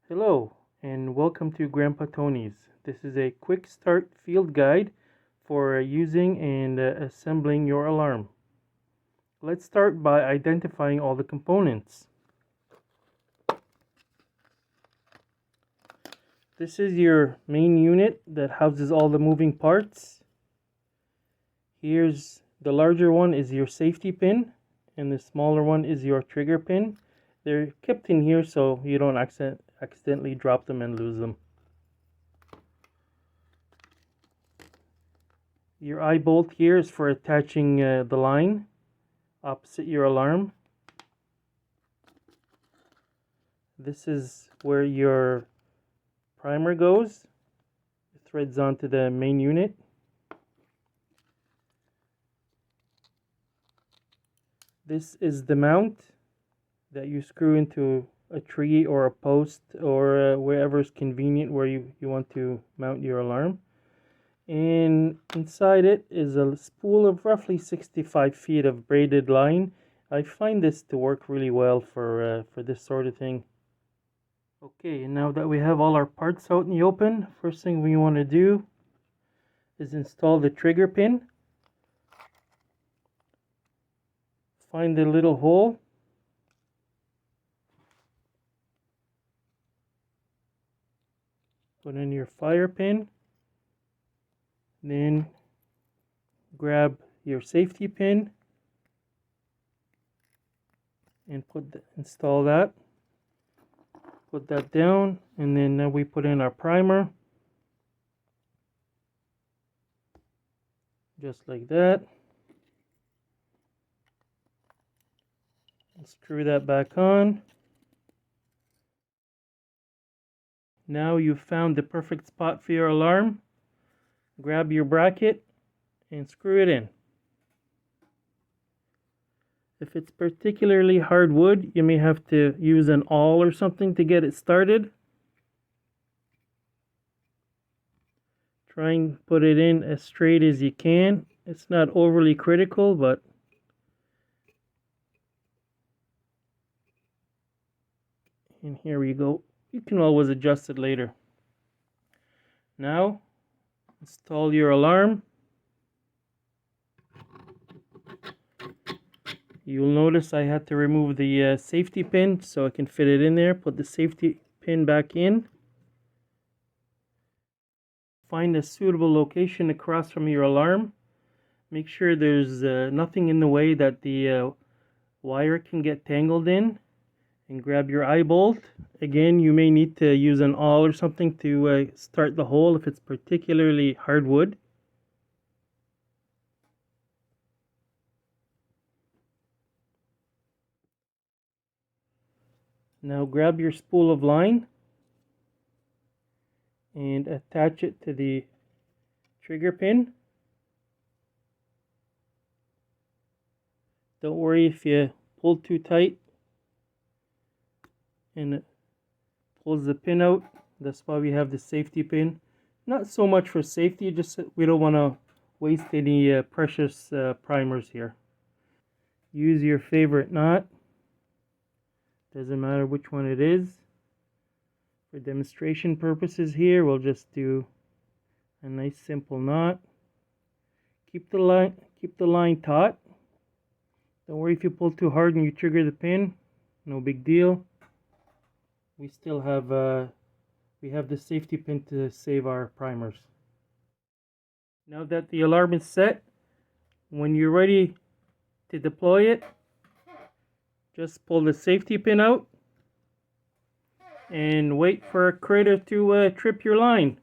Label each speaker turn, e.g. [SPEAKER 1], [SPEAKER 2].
[SPEAKER 1] Hello and welcome to Grandpa Tony's. This is a quick start field guide for using and assembling your alarm. Let's start by identifying all the components. This is your main unit that houses all the moving parts. Here's the larger one is your safety pin and the smaller one is your trigger pin. They're kept in here so you don't accidentally drop them and lose them. Your eye bolt here is for attaching the line opposite your alarm. This is where your primer goes. It threads onto the main unit. This is the mount that you screw into a tree or a post or wherever is convenient where you want to mount your alarm. And inside it is a spool of roughly 65 feet of braided line. I find this to work really well for this sort of thing. Okay, and now that we have all our parts out in the open, first thing we want to do is install the trigger pin. Find the little hole. Put in your fire pin. Then grab your safety pin and install that. Put that down, and then now we put in our primer. Just like that. Screw that back on. Now you've found the perfect spot for your alarm. Grab your bracket and screw it in. If it's particularly hard wood, you may have to use an awl or something to get it started. Try and put it in as straight as you can. It's not overly critical, but and here we go. You can always adjust it later. Now, install your alarm. You'll notice I had to remove the safety pin so I can fit it in there. Put the safety pin back in. Find a suitable location across from your alarm. Make sure there's nothing in the way that the wire can get tangled in. And grab your eye bolt. Again, you may need to use an awl or something to start the hole if it's particularly hard wood. Now grab your spool of line and attach it to the trigger pin. Don't worry if you pull too tight and it pulls the pin out. That's why we have the safety pin. Not so much for safety, just we don't want to waste any precious primers here. Use your favorite knot. Doesn't matter which one it is. For demonstration purposes here, we'll just do a nice simple knot. Keep the line taut. Don't worry if you pull too hard and you trigger the pin. No big deal. We still have the safety pin to save our primers. Now that the alarm is set, when you're ready to deploy it, just pull the safety pin out and wait for a critter to trip your line.